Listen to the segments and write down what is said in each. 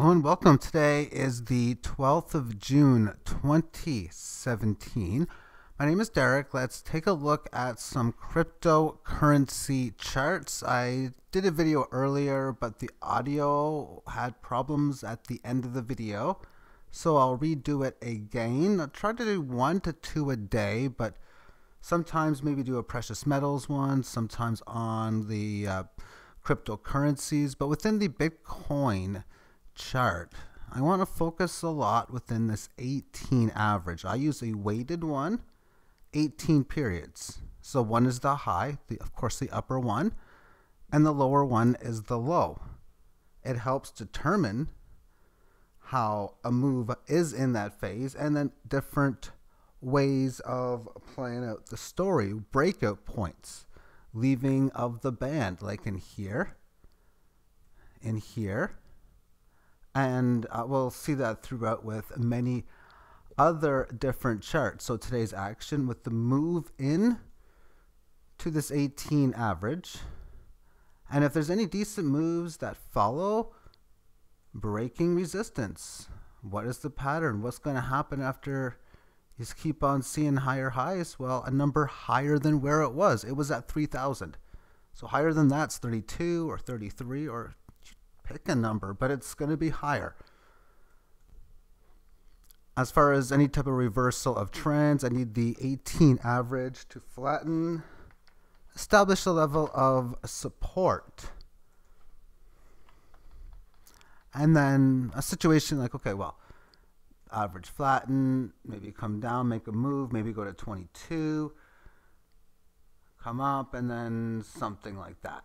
Hello and welcome. Today is the 12th of June, 2017. My name is Derek. Let's take a look at some cryptocurrency charts. I did a video earlier, but the audio had problems at the end of the video, so I'll redo it again. I'll try to do 1 to 2 a day, but sometimes maybe do a precious metals one, sometimes on the cryptocurrencies, but within the Bitcoin chart, I want to focus a lot within this 18 average. I use a weighted one, 18 periods. So one is the high, of course the upper one, and the lower one is the low. It helps determine how a move is in that phase, and then different ways of playing out the story, breakout points, leaving of the band, like in here, and we'll see that throughout with many other different charts. So today's action with the move in to this 18 average, and if there's any decent moves that follow, breaking resistance. What is the pattern? What's going to happen after you keep on seeing higher highs? Well, a number higher than where it was. It was at 3,000. So higher than that's 32 or 33, or pick a number, but it's going to be higher. As far as any type of reversal of trends, I need the 18 average to flatten, establish a level of support. And then a situation like, okay, well, average flatten, maybe come down, make a move, maybe go to 22, come up, and then something like that.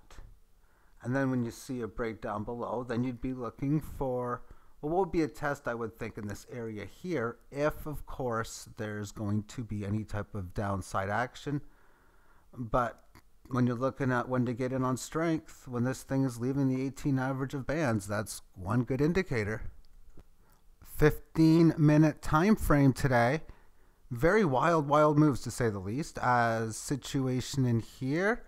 And then when you see a breakdown below, then you'd be looking for, well, what would be a test, I would think, in this area here, if, of course, there's going to be any type of downside action. But when you're looking at when to get in on strength, when this thing is leaving the 18 average of bands, that's one good indicator. 15-minute time frame today. Very wild moves, to say the least, as situation in here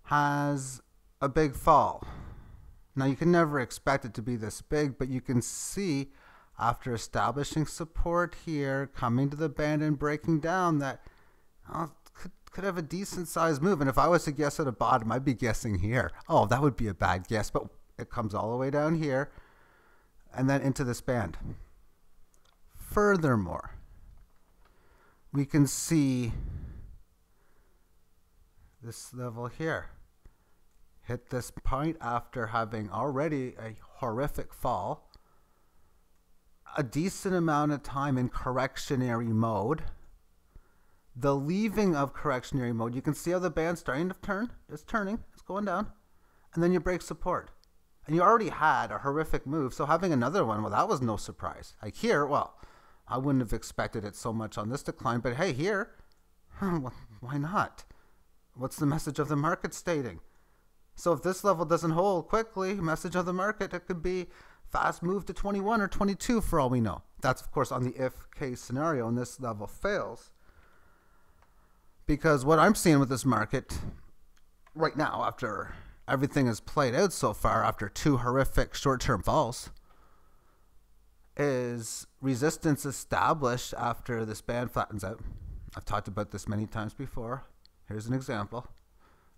has a big fall. Now, you can never expect it to be this big, but you can see after establishing support here, coming to the band and breaking down, that could have a decent sized move. And if I was to guess at the bottom, I'd be guessing here. Oh, that would be a bad guess, but it comes all the way down here and then into this band. Furthermore, we can see this level here hit this point after having already a horrific fall, a decent amount of time in correctionary mode. The leaving of correctionary mode, you can see how the band's starting to turn. It's turning, it's going down, and then you break support. And you already had a horrific move, so having another one, well, that was no surprise. Like here, well, I wouldn't have expected it so much on this decline, but hey, here, why not? What's the message of the market stating? So if this level doesn't hold quickly, message of the market, it could be fast move to 21 or 22 for all we know. That's, of course, on the if case scenario, and this level fails. Because what I'm seeing with this market right now, after everything has played out so far, after 2 horrific short-term falls, is resistance established after this band flattens out. I've talked about this many times before. Here's an example.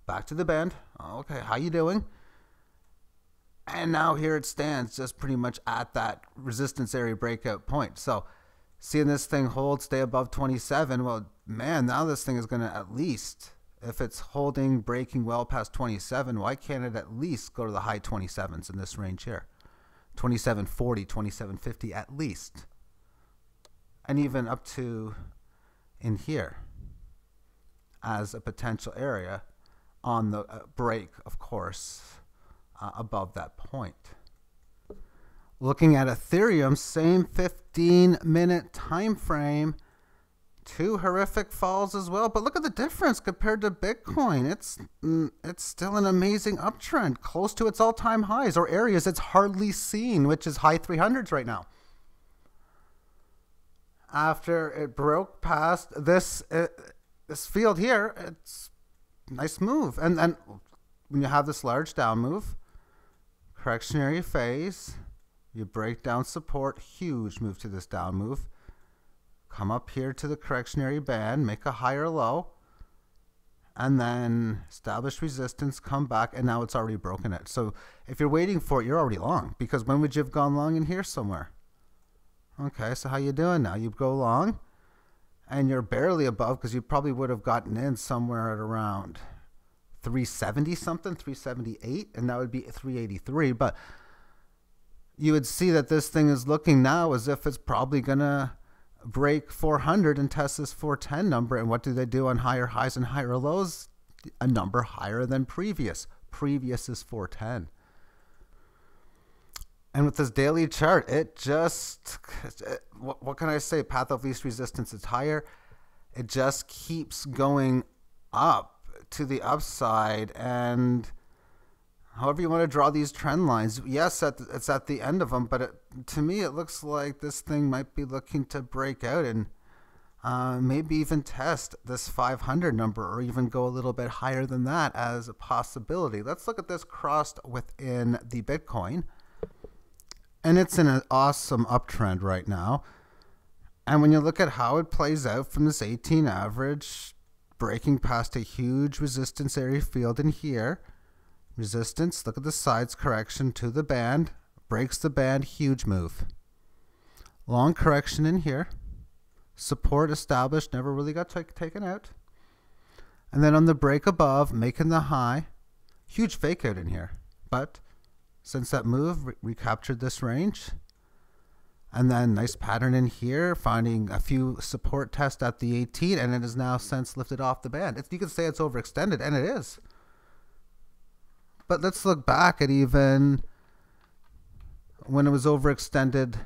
Back to the band. Okay, how you doing? And now here it stands, just pretty much at that resistance area breakout point. So seeing this thing hold, stay above 27, well, man, now this thing is going to at least, if it's holding, breaking well past 27, why can't it at least go to the high 27s in this range here? 2740, 2750 at least. And even up to in here as a potential area on the break, of course, above that point. Looking at Etherum, same 15-minute time frame, 2 horrific falls as well. But look at the difference compared to Bitcoin. It's still an amazing uptrend, close to its all-time highs, or areas it's hardly seen, which is high 300s right now. After it broke past this field here, it's nice move. And then when you have this large down move, correctionary phase, You break down support, huge move to this down move. Come up here to the correctionary band, make a higher low, and then establish resistance, come back, and now it's already broken it. So if you're waiting for it, you're already long, because when would you have gone long in here somewhere? Okay, so how you doing now? You go long, and you're barely above, because you probably would have gotten in somewhere at around 370 something, 378, and that would be 383, but you would see that this thing is looking now as if it's probably going to break 400 and test this 410 number. And what do they do on higher highs and higher lows? A number higher than previous. Previous is 410. And with this daily chart, it just, what can I say? Path of least resistance is higher. It just keeps going up to the upside, and however you want to draw these trend lines, yes, it's at the end of them, but to me it looks like this thing might be looking to break out and maybe even test this 500 number, or even go a little bit higher than that as a possibility. Let's look at this crossed within the Bitcoin, and it's in an awesome uptrend right now. And when you look at how it plays out from this 18 average, breaking past a huge resistance area field in here, resistance, look at the sides correction to the band, breaks the band, huge move. Long correction in here, support established, never really got taken out. And then on the break above, making the high, huge fake out in here. But since that move, recaptured this range. And then nice pattern in here, finding a few support tests at the 18, and it is now since lifted off the band. You could say it's overextended, and it is. But let's look back at even when it was overextended,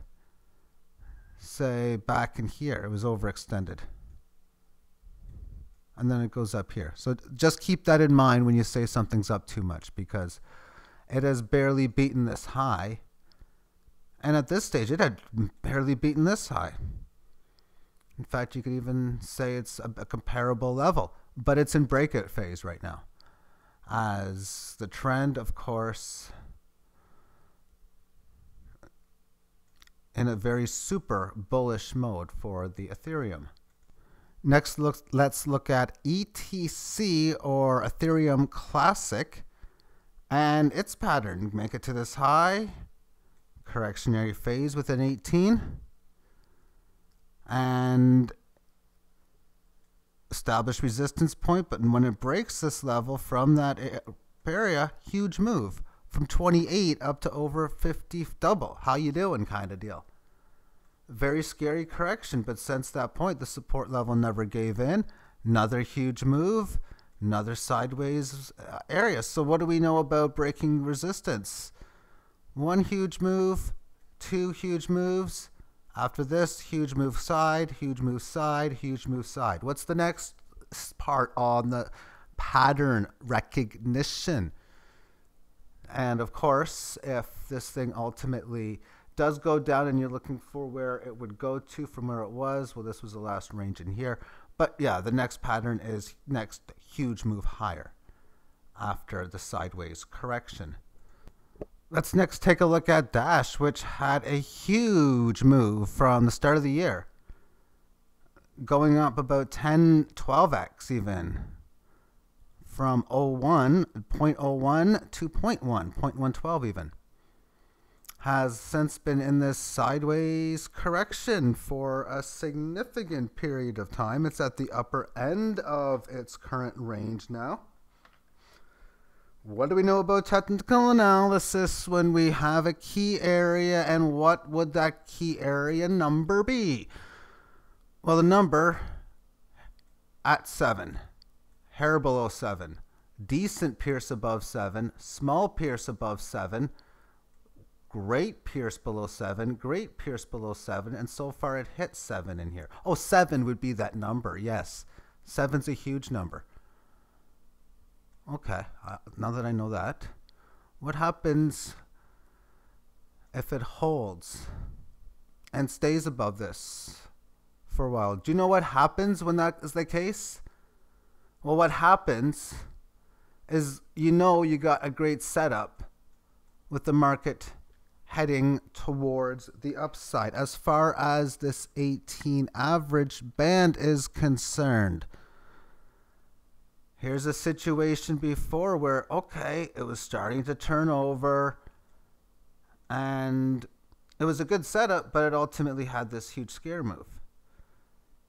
say back in here, it was overextended. And then it goes up here. So just keep that in mind when you say something's up too much, because it has barely beaten this high. And at this stage, it had barely beaten this high. In fact, you could even say it's a comparable level, but it's in breakout phase right now. As the trend, of course, in a very super bullish mode for the Ethereum. Next, let's look at ETC, or Ethereum Classic, and its pattern. Make it to this high, correctionary phase within 18, and establish resistance point. But when it breaks this level from that area, huge move from 28 up to over 50, double. How you doing kind of deal. Very scary correction, but since that point, the support level never gave in. Another huge move, another sideways area. So what do we know about breaking resistance? One huge move, two huge moves. After this, huge move side, huge move side, huge move side. What's the next part on the pattern recognition? And of course, if this thing ultimately does go down and you're looking for where it would go to from where it was, well, this was the last range in here. But yeah, the next pattern is next huge move higher after the sideways correction. Let's next take a look at Dash, which had a huge move from the start of the year, going up about 10, 12x even, from 0.01 to 0.112 even. Has since been in this sideways correction for a significant period of time. It's at the upper end of its current range now. What do we know about technical analysis when we have a key area, and what would that key area number be? Well, the number at 7, hair below 7, decent pierce above 7, small pierce above 7, great pierce below 7, great pierce below 7, and so far it hit 7 in here. Oh, 7 would be that number, yes. 7's a huge number. Okay, now that I know that, what happens if it holds and stays above this for a while? Do you know what happens when that is the case? Well, what happens is, you got a great setup with the market heading towards the upside as far as this 18 average band is concerned. Here's a situation before where, okay, it was starting to turn over and it was a good setup, but it ultimately had this huge scare move.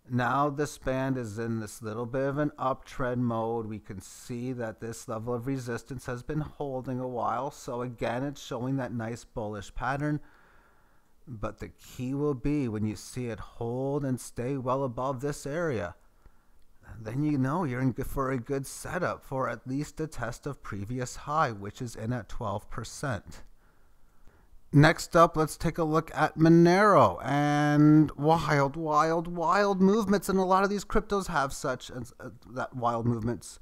Now this band is in this little bit of an uptrend mode. We can see that this level of resistance has been holding a while. So again, it's showing that nice bullish pattern. But the key will be when you see it hold and stay well above this area, then you know you're in for a good setup for at least a test of previous high, which is in at 12%. Next up, let's take a look at Monero, and wild movements, and a lot of these cryptos have such that wild movements.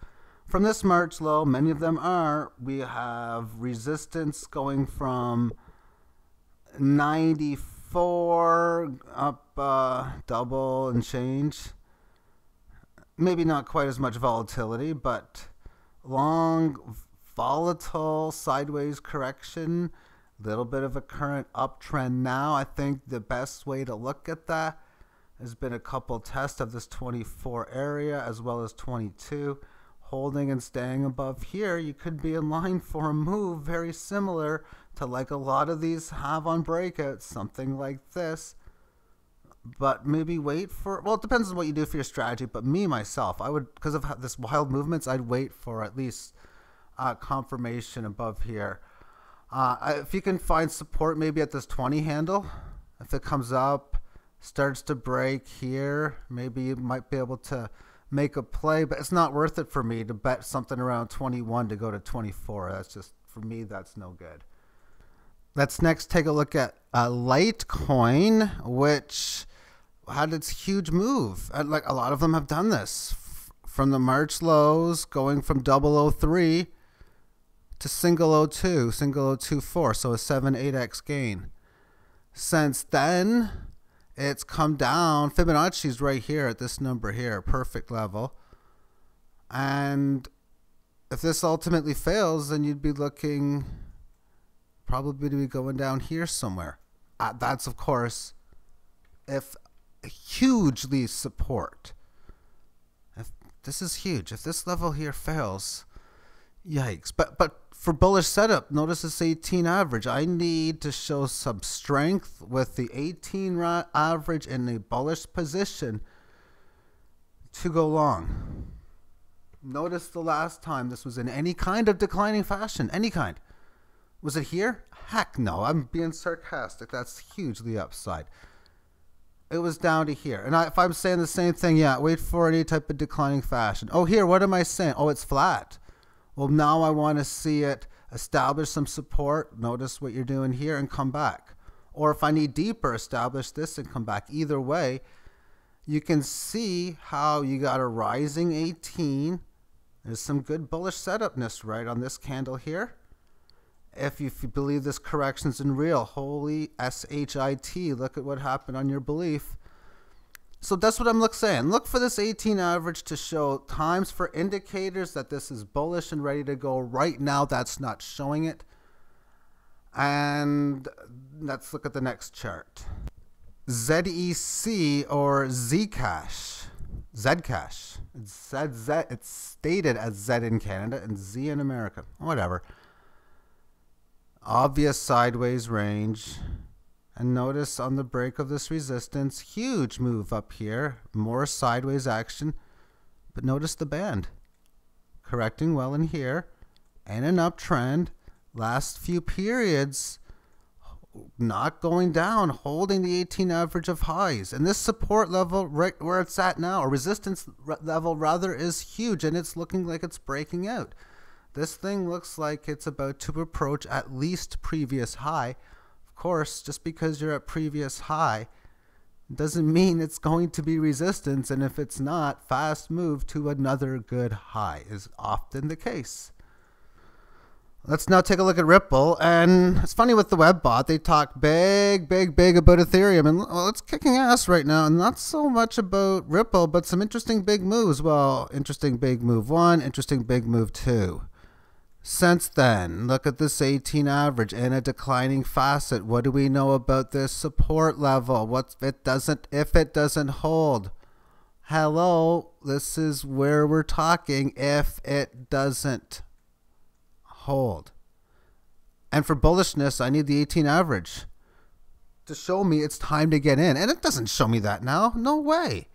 From this March low, many of them are, we have resistance going from 94 up double and change. Maybe not quite as much volatility, but long volatile sideways correction. Little bit of a current uptrend now. I think the best way to look at that has been a couple tests of this 24 area as well as 22. Holding and staying above here, you could be in line for a move very similar to like a lot of these have on breakouts, something like this. But maybe wait for, well, it depends on what you do for your strategy, but me, myself, I would, because of this wild movements, I'd wait for at least confirmation above here. If you can find support maybe at this 20 handle, if it comes up, starts to break here, maybe you might be able to make a play, but it's not worth it for me to bet something around 21 to go to 24. That's just, for me, that's no good. Let's next take a look at Litecoin, which had its huge move. Like a lot of them have done this from the March lows, going from 003 to single 02, single 024, so a 7-8x gain. Since then, it's come down. Fibonacci's right here at this number here, perfect level. And if this ultimately fails, then you'd be looking probably to be going down here somewhere. That's, of course, if hugely support. If this is huge. If this level here fails, yikes. But for bullish setup, notice this 18 average. I need to show some strength with the 18 average in a bullish position to go long. Notice the last time this was in any kind of declining fashion. Any kind. Was it here? Heck no. I'm being sarcastic. That's hugely upside. It was down to here. And if I'm saying the same thing, yeah, wait for any type of declining fashion. Oh, here, what am I saying? Oh, it's flat. Well, now I want to see it establish some support. Notice what you're doing here and come back. Or if I need deeper, establish this and come back. Either way, you can see how you got a rising 18. There's some good bullish setupness right on this candle here. If you believe this correction's in real, holy SHIT, look at what happened on your belief. So that's what I'm saying. Look for this 18 average to show times for indicators that this is bullish and ready to go. Right now, that's not showing it. And let's look at the next chart. ZEC or Zcash. Zcash. It's stated as Z in Canada and Z in America. Whatever. Obvious sideways range. And notice on the break of this resistance, huge move up here, more sideways action. But notice the band. Correcting well in here. And an uptrend. Last few periods, not going down, holding the 18 average of highs. And this support level right where it's at now, or resistance level rather, is huge. And it's looking like it's breaking out. This thing looks like it's about to approach at least previous high. Of course, just because you're at previous high doesn't mean it's going to be resistance, and if it's not, fast move to another good high is often the case. Let's now take a look at Ripple, and it's funny with the web bot, they talk big about Ethereum, and well, it's kicking ass right now, and not so much about Ripple, but some interesting big moves. Well, interesting big move 1, interesting big move 2. Since then, look at this 18 average in a declining facet. What do we know about this support level? If it doesn't hold? Hello, this is where we're talking if it doesn't hold. And for bullishness, I need the 18 average to show me it's time to get in. And it doesn't show me that now. No way.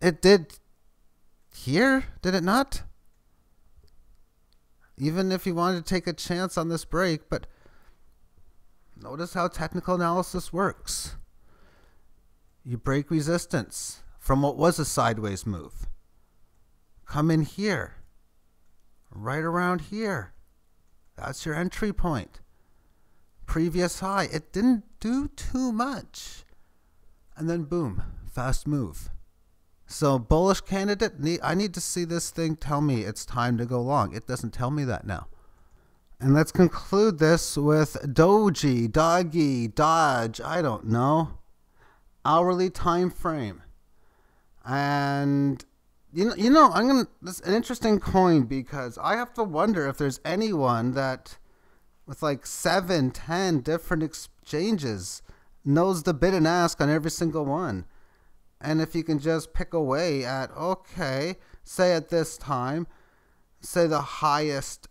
It did here, did it not? Even if you wanted to take a chance on this break, but notice how technical analysis works. You break resistance from what was a sideways move. Come in here, right around here. That's your entry point. Previous high, it didn't do too much. And then boom, fast move. So bullish candidate, I need to see this thing tell me it's time to go long. It doesn't tell me that now. And let's conclude this with Doji, Doggy, Dodge, I don't know. Hourly time frame. And this is an interesting coin because I have to wonder if there's anyone that with like 7, 10 different exchanges knows the bid and ask on every single one. And if you can just pick away at, okay, say at this time, say the highest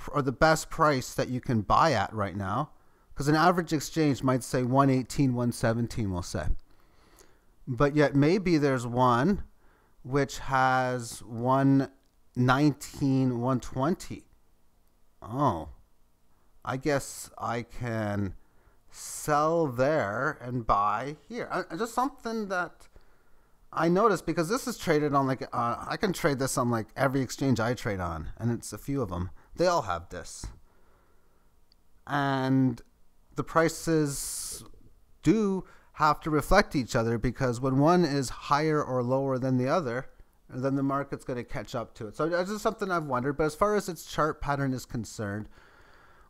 or the best price that you can buy at right now, because an average exchange might say 118, 117, we'll say. But yet maybe there's one which has 119, 120. Oh, I guess I can sell there and buy here. Just something that I noticed, because this is traded on like, I can trade this on like every exchange I trade on, and it's a few of them. They all have this. And the prices do have to reflect each other, because when one is higher or lower than the other, then the market's going to catch up to it. So that's just something I've wondered. But as far as its chart pattern is concerned,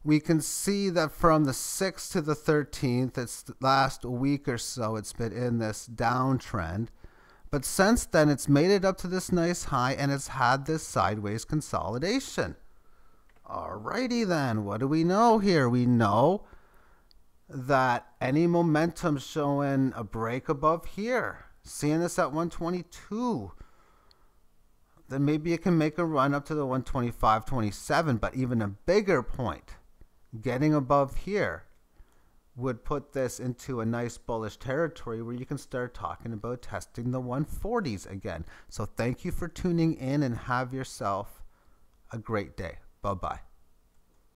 we can see that from the 6th to the 13th, it's the last week or so, it's been in this downtrend. But since then, it's made it up to this nice high, and it's had this sideways consolidation. Alrighty then, what do we know here? We know that any momentum showing a break above here, seeing this at 122, then maybe it can make a run up to the 125, 27, but even a bigger point, getting above here, would put this into a nice bullish territory where you can start talking about testing the 140s again. So thank you for tuning in, and have yourself a great day. Bye-bye.